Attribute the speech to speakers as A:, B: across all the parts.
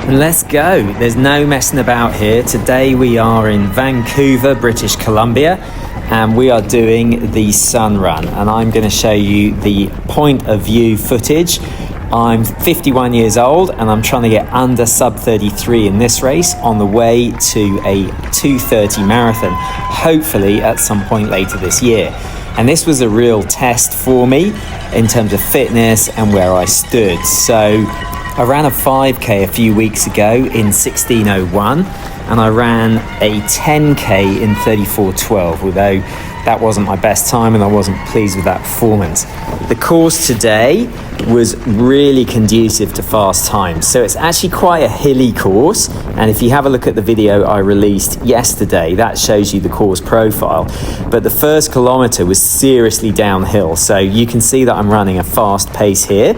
A: Let's go. There's no messing about here. Today we are in Vancouver, British Columbia, and we are doing the Sun Run, and I'm going to show you the point of view footage. I'm 51 years old and I'm trying to get under sub 33 in this race on the way to a 2:30 marathon, hopefully at some point later this year. And this was a real test for me in terms of fitness and where I stood. So I ran a 5K a few weeks ago in 16:01, and I ran a 10K in 34:12, although that wasn't my best time and I wasn't pleased with that performance. The course today was really conducive to fast times. So it's actually quite a hilly course, and if you have a look at the video I released yesterday, that shows you the course profile. But the first kilometre was seriously downhill, so you can see that I'm running a fast pace here,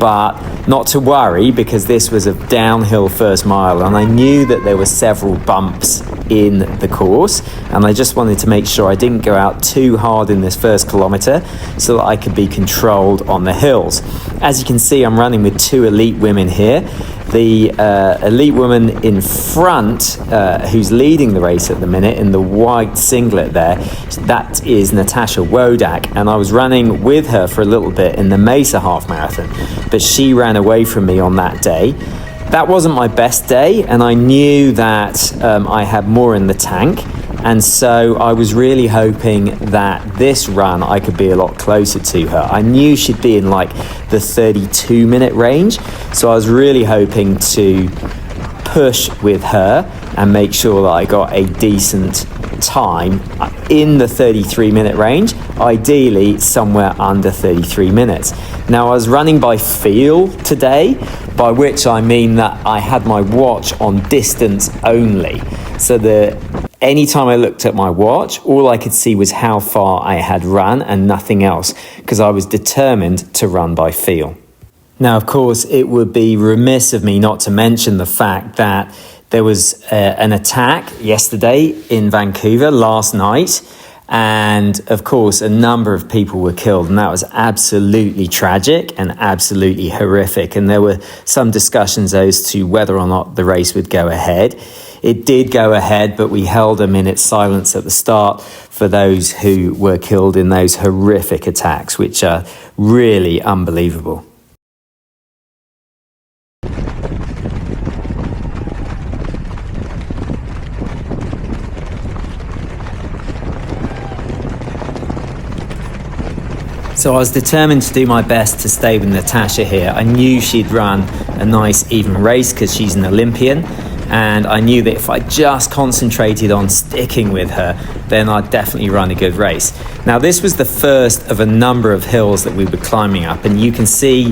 A: but not to worry because this was a downhill first mile, and I knew that there were several bumps in the course, and I just wanted to make sure I didn't go out too hard in this first kilometre so that I could be controlled on the hills. As you can see, I'm running with two elite women here. The elite woman in front, who's leading the race at the minute in the white singlet there, that is Natasha Wodak, and I was running with her for a little bit in the Mesa half marathon, but she ran away from me on that day. That wasn't my best day, and I knew that I had more in the tank, and so I was really hoping that this run I could be a lot closer to her. I knew she'd be in like the 32-minute range, so I was really hoping to push with her and make sure that I got a decent time in the 33-minute range, ideally somewhere under 33 minutes. Now, I was running by feel today, by which I mean that I had my watch on distance only. So anytime I looked at my watch, all I could see was how far I had run and nothing else, because I was determined to run by feel. Now, of course, it would be remiss of me not to mention the fact that there was an attack yesterday in Vancouver last night, and of course a number of people were killed, and that was absolutely tragic and absolutely horrific, and there were some discussions as to whether or not the race would go ahead. It did go ahead, but we held a minute's silence at the start for those who were killed in those horrific attacks, which are really unbelievable. So I was determined to do my best to stay with Natasha here. I knew she'd run a nice even race because she's an Olympian, and I knew that if I just concentrated on sticking with her, then I'd definitely run a good race. Now, this was the first of a number of hills that we were climbing up, and you can see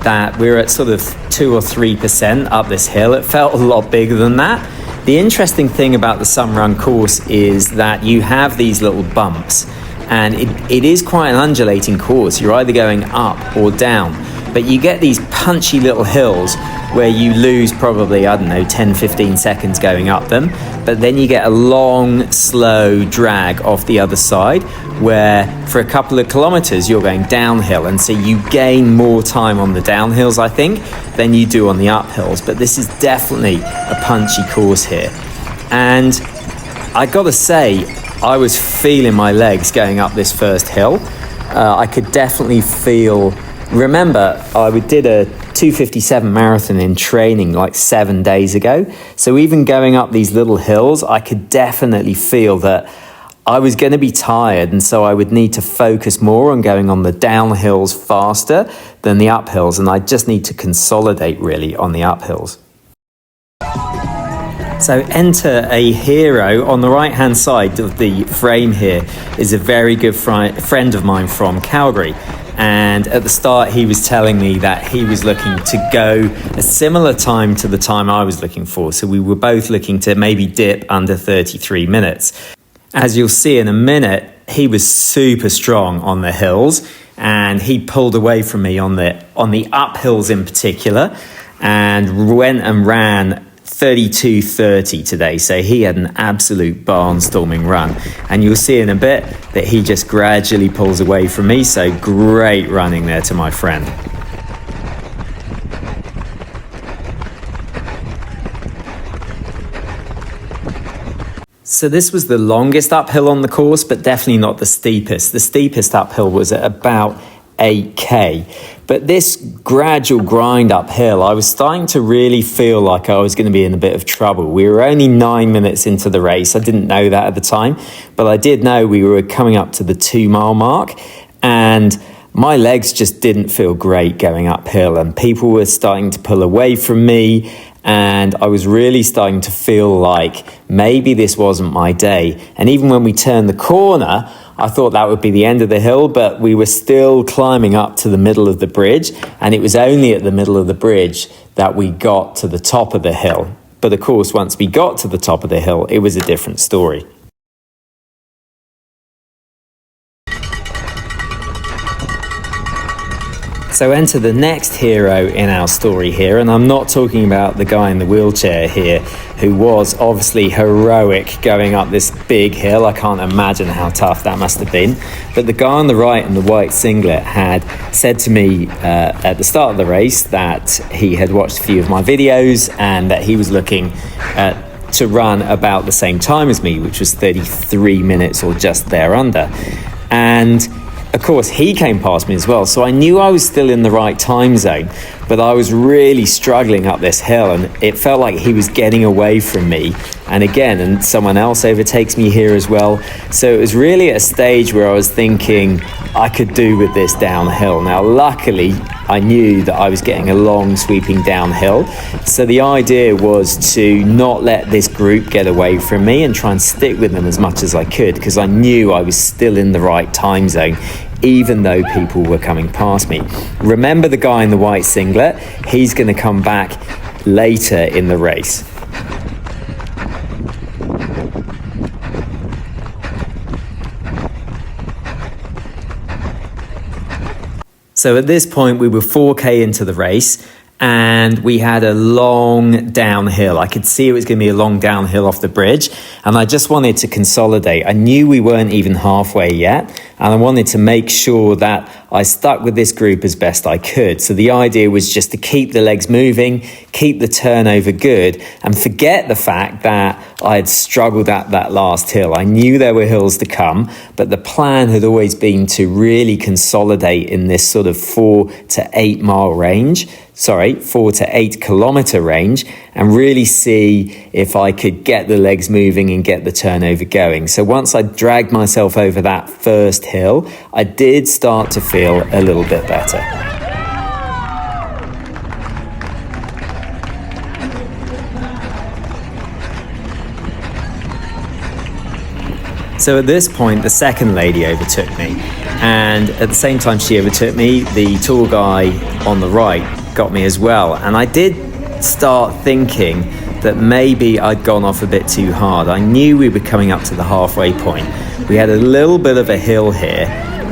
A: that we're at sort of 2 or 3% up this hill. It felt a lot bigger than that. The interesting thing about the Sun Run course is that you have these little bumps, and it is quite an undulating course. You're either going up or down, but you get these punchy little hills where you lose probably, 10-15 seconds going up them, but then you get a long, slow drag off the other side where for a couple of kilometers you're going downhill, and so you gain more time on the downhills, I think, than you do on the uphills. But this is definitely a punchy course here, and I gotta say, I was feeling my legs going up this first hill. I could definitely feel, remember, I did a 2:57 marathon in training like 7 days ago. So even going up these little hills, I could definitely feel that I was going to be tired, and so I would need to focus more on going on the downhills faster than the uphills, and I just need to consolidate really on the uphills. So enter a hero. On the right hand side of the frame here is a very good friend of mine from Calgary, and at the start he was telling me that he was looking to go a similar time to the time I was looking for, so we were both looking to maybe dip under 33 minutes. As you'll see in a minute, he was super strong on the hills, and he pulled away from me on the uphills in particular, and went and ran 32:30 today, so he had an absolute barnstorming run, and you'll see in a bit that he just gradually pulls away from me. So great running there to my friend. So this was the longest uphill on the course, but definitely not the steepest. The steepest uphill was at about 8K. But this gradual grind uphill, I was starting to really feel like I was going to be in a bit of trouble. We were only 9 minutes into the race. I didn't know that at the time, but I did know we were coming up to the 2 mile mark, and my legs just didn't feel great going uphill, and people were starting to pull away from me. And I was really starting to feel like maybe this wasn't my day. And even when we turned the corner, I thought that would be the end of the hill, but we were still climbing up to the middle of the bridge. And it was only at the middle of the bridge that we got to the top of the hill. But of course, once we got to the top of the hill, it was a different story. So enter the next hero in our story here, and I'm not talking about the guy in the wheelchair here, who was obviously heroic going up this big hill. I can't imagine how tough that must have been. But the guy on the right in the white singlet had said to me at the start of the race that he had watched a few of my videos and that he was looking to run about the same time as me, which was 33 minutes or just thereunder. And of course, he came past me as well, so I knew I was still in the right time zone, but I was really struggling up this hill, and it felt like he was getting away from me. And someone else overtakes me here as well. So it was really at a stage where I was thinking I could do with this downhill. Now, luckily, I knew that I was getting a long sweeping downhill. So the idea was to not let this group get away from me and try and stick with them as much as I could, because I knew I was still in the right time zone, even though people were coming past me. Remember the guy in the white singlet? He's going to come back later in the race. So at this point, we were 4K into the race, and we had a long downhill. I could see it was going to be a long downhill off the bridge, and I just wanted to consolidate. I knew we weren't even halfway yet, and I wanted to make sure that I stuck with this group as best I could. So the idea was just to keep the legs moving, keep the turnover good, and forget the fact that I had struggled at that last hill. I knew there were hills to come, but the plan had always been to really consolidate in this sort of 4 to 8 mile range. 4 to 8 kilometer range, and really see if I could get the legs moving and get the turnover going. So once I dragged myself over that first hill, I did start to feel a little bit better. So at this point, the second lady overtook me, and at the same time she overtook me, the tall guy on the right got me as well. And I did start thinking that maybe I'd gone off a bit too hard. I knew we were coming up to the halfway point. We had a little bit of a hill here,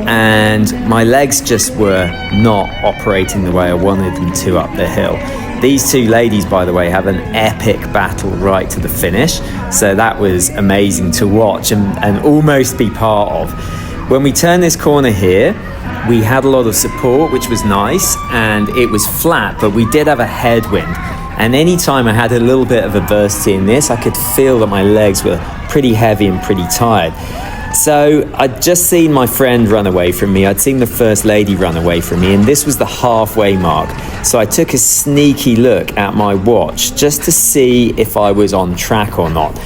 A: and my legs just were not operating the way I wanted them to up the hill. These two ladies, by the way, have an epic battle right to the finish. So that was amazing to watch and almost be part of. When we turn this corner here, we had a lot of support, which was nice, and it was flat, but we did have a headwind. And anytime I had a little bit of adversity in this, I could feel that my legs were pretty heavy and pretty tired. So I'd just seen my friend run away from me. I'd seen the first lady run away from me, and this was the halfway mark. So I took a sneaky look at my watch just to see if I was on track or not.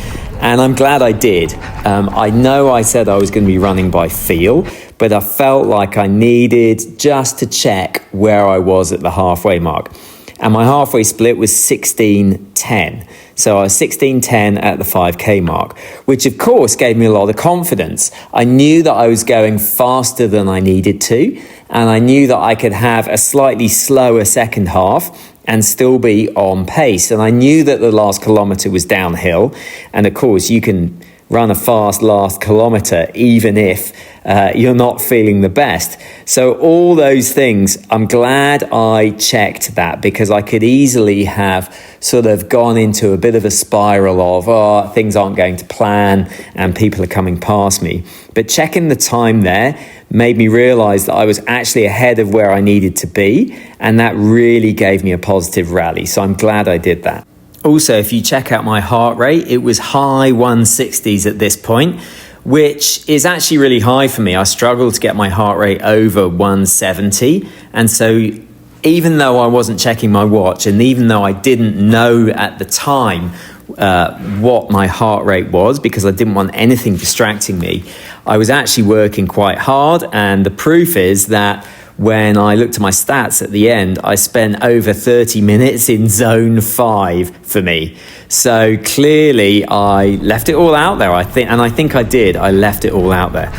A: And I'm glad I did. I know I said I was going to be running by feel, but I felt like I needed just to check where I was at the halfway mark. And my halfway split was 16:10. So I was 16:10 at the 5K mark, which of course gave me a lot of confidence. I knew that I was going faster than I needed to, and I knew that I could have a slightly slower second half and still be on pace. And I knew that the last kilometre was downhill. And of course, you can run a fast last kilometre even if you're not feeling the best. So all those things, I'm glad I checked that, because I could easily have sort of gone into a bit of a spiral of, things aren't going to plan and people are coming past me. But checking the time there made me realise that I was actually ahead of where I needed to be, and that really gave me a positive rally. So I'm glad I did that. Also, if you check out my heart rate, it was high 160s at this point, which is actually really high for me. I struggle to get my heart rate over 170. And so even though I wasn't checking my watch, and even though I didn't know at the time what my heart rate was, because I didn't want anything distracting me, I was actually working quite hard. And the proof is that when I looked at my stats at the end, I spent over 30 minutes in zone 5 for me. So clearly I left it all out there, I think I did. I left it all out there.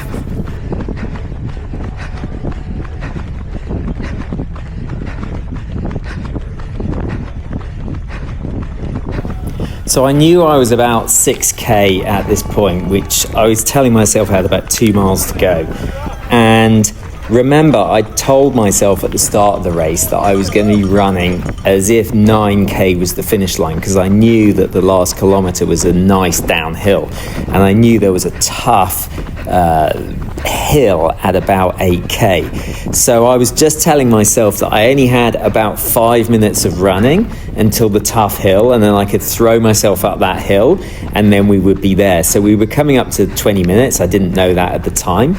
A: So I knew I was about 6K at this point, which I was telling myself I had about 2 miles to go. And remember, I told myself at the start of the race that I was going to be running as if 9K was the finish line, because I knew that the last kilometre was a nice downhill, and I knew there was a tough hill at about 8K. So I was just telling myself that I only had about 5 minutes of running until the tough hill, and then I could throw myself up that hill and then we would be there. So we were coming up to 20 minutes. I didn't know that at the time,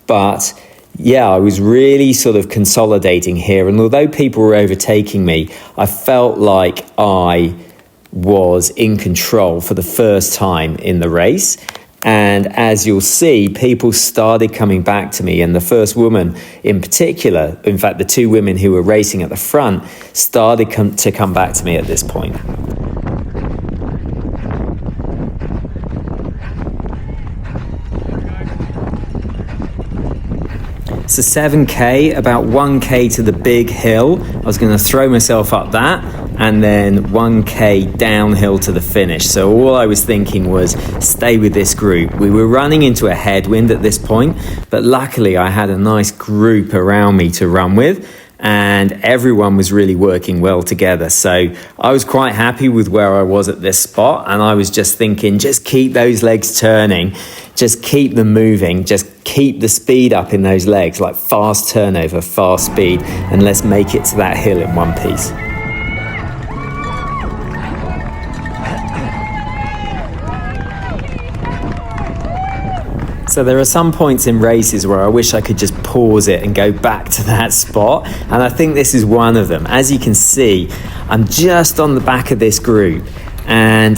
A: but yeah, I was really sort of consolidating here. And although people were overtaking me, I felt like I was in control for the first time in the race. And as you'll see, people started coming back to me. And the first woman in particular, in fact, the 2 women who were racing at the front, started to come back to me at this point. So 7K, about 1K to the big hill. I was going to throw myself up that, and then 1K downhill to the finish. So all I was thinking was stay with this group. We were running into a headwind at this point, but luckily I had a nice group around me to run with, and everyone was really working well together. So I was quite happy with where I was at this spot, and I was just thinking, just keep those legs turning, just keep them moving, just keep the speed up in those legs, like fast turnover, fast speed, and let's make it to that hill in one piece. So there are some points in races where I wish I could just pause it and go back to that spot, and I think this is one of them. As you can see, I'm just on the back of this group, and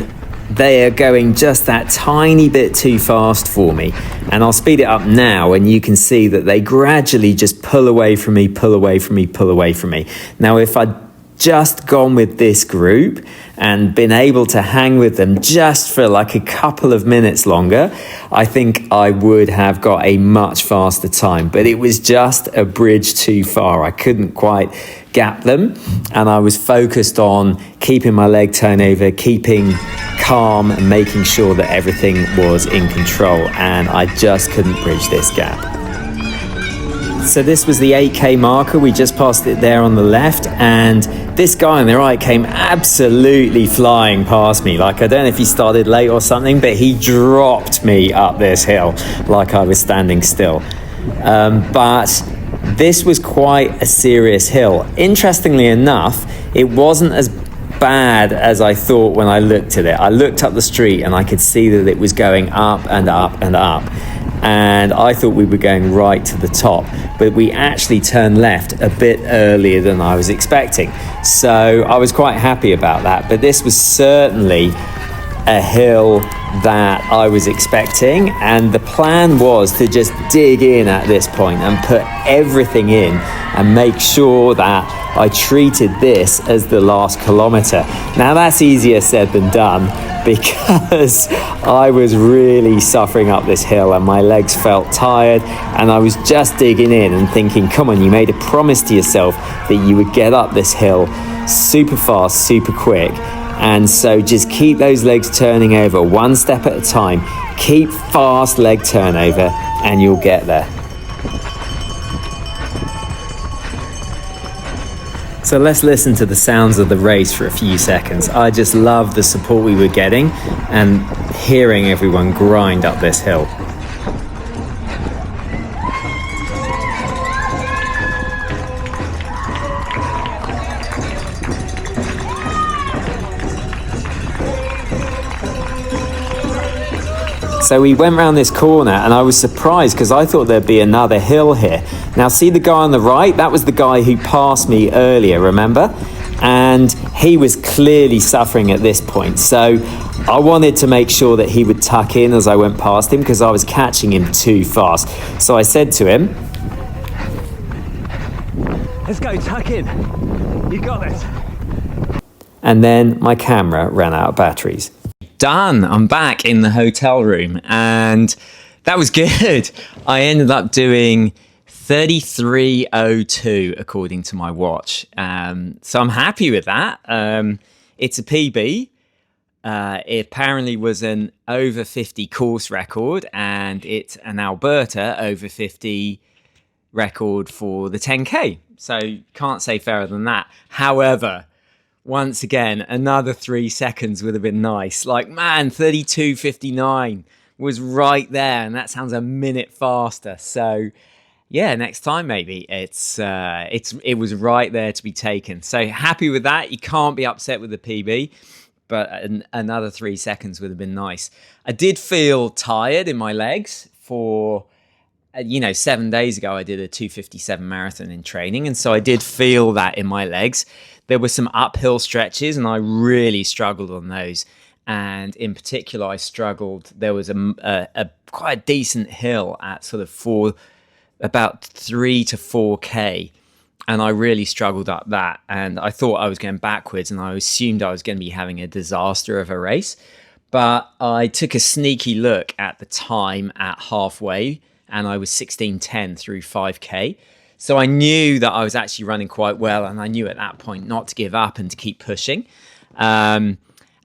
A: they are going just that tiny bit too fast for me. And I'll speed it up now, and you can see that they gradually just pull away from me, pull away from me, pull away from me. Now, if I'd just gone with this group and been able to hang with them just for like a couple of minutes longer, I think I would have got a much faster time. But it was just a bridge too far. I couldn't quite gap them, and I was focused on keeping my leg turnover, keeping calm, and making sure that everything was in control, and I just couldn't bridge this gap. So this was the 8K marker. We just passed it there on the left, and this guy on the right came absolutely flying past me. Like, I don't know if he started late or something, but he dropped me up this hill like I was standing still. But this was quite a serious hill. Interestingly enough, it wasn't as bad as I thought when I looked at it. I looked up the street and I could see that it was going up and up and up. And I thought we were going right to the top, but we actually turned left a bit earlier than I was expecting. So I was quite happy about that, but this was certainly a hill that I was expecting, and the plan was to just dig in at this point and put everything in and make sure that I treated this as the last kilometre. Now that's easier said than done, because I was really suffering up this hill and my legs felt tired, and I was just digging in and thinking, come on, you made a promise to yourself that you would get up this hill super fast, super quick. And so just keep those legs turning over one step at a time. Keep fast leg turnover and you'll get there. So let's listen to the sounds of the race for a few seconds. I just love the support we were getting and hearing everyone grind up this hill. So we went round this corner and I was surprised because I thought there'd be another hill here. Now see the guy on the right? That was the guy who passed me earlier, remember? And he was clearly suffering at this point. So I wanted to make sure that he would tuck in as I went past him because I was catching him too fast. So I said to him,
B: let's go, tuck in. You got this.
A: And then my camera ran out of batteries. Done. I'm back in the hotel room and that was good. I ended up doing 33:02 according to my watch. So I'm happy with that. It's a PB. It apparently was an over 50 course record and it's an Alberta over 50 record for the 10K. So can't say fairer than that. However, once again, another 3 seconds would have been nice. Like, man, 32:59 was right there, and that sounds a minute faster. So, yeah, next time maybe it was right there to be taken. So happy with that. You can't be upset with the PB, but another 3 seconds would have been nice. I did feel tired in my legs for. 7 days ago, I did a 2:57 marathon in training. And so I did feel that in my legs. There were some uphill stretches and I really struggled on those. And in particular, I struggled. There was a quite decent hill at sort of about 3 to 4K. And I really struggled up that. And I thought I was going backwards and I assumed I was going to be having a disaster of a race. But I took a sneaky look at the time at halfway. And I was 16:10 through 5K. So I knew that I was actually running quite well. And I knew at that point not to give up and to keep pushing. And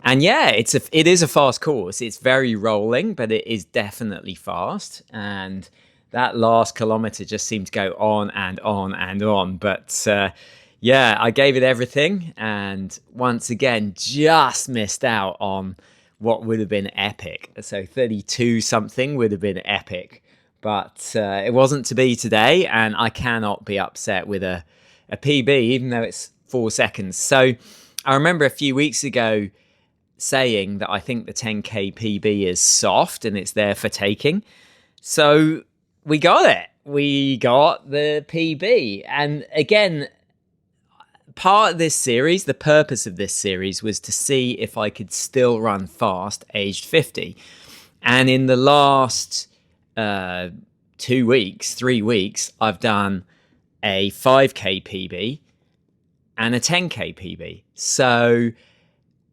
A: yeah, it is a fast course. It's very rolling, but it is definitely fast. And that last kilometer just seemed to go on and on and on. But yeah, I gave it everything. And once again, just missed out on what would have been epic. So 32 something would have been epic. But it wasn't to be today, and I cannot be upset with a PB, even though it's 4 seconds. So I remember a few weeks ago saying that I think the 10K PB is soft and it's there for taking. So we got it. We got the PB. And again, part of this series, the purpose of this series was to see if I could still run fast aged 50. And in the last 3 weeks, I've done a 5K PB and a 10K PB. So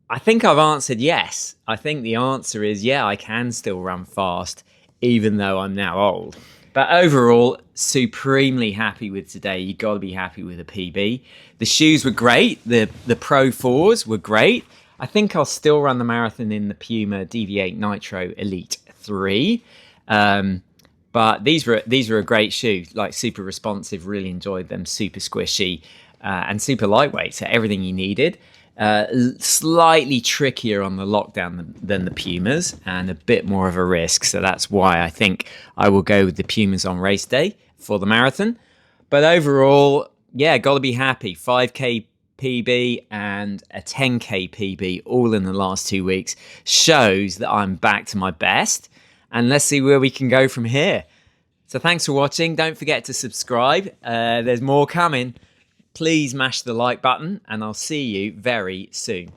A: I think I've answered yes. I think the answer is, yeah, I can still run fast, even though I'm now old. But overall, supremely happy with today. You got to be happy with a PB. The shoes were great. The Pro 4s were great. I think I'll still run the marathon in the Puma DV8 Nitro Elite 3. But these were a great shoe, like super responsive, really enjoyed them, super squishy and super lightweight, so everything you needed. Slightly trickier on the lockdown than the Pumas and a bit more of a risk, so that's why I think I will go with the Pumas on race day for the marathon. But overall, yeah, got to be happy. 5K PB and a 10K PB all in the last 2 weeks shows that I'm back to my best. And let's see where we can go from here. So thanks for watching. Don't forget to subscribe. There's more coming. Please mash the like button and I'll see you very soon.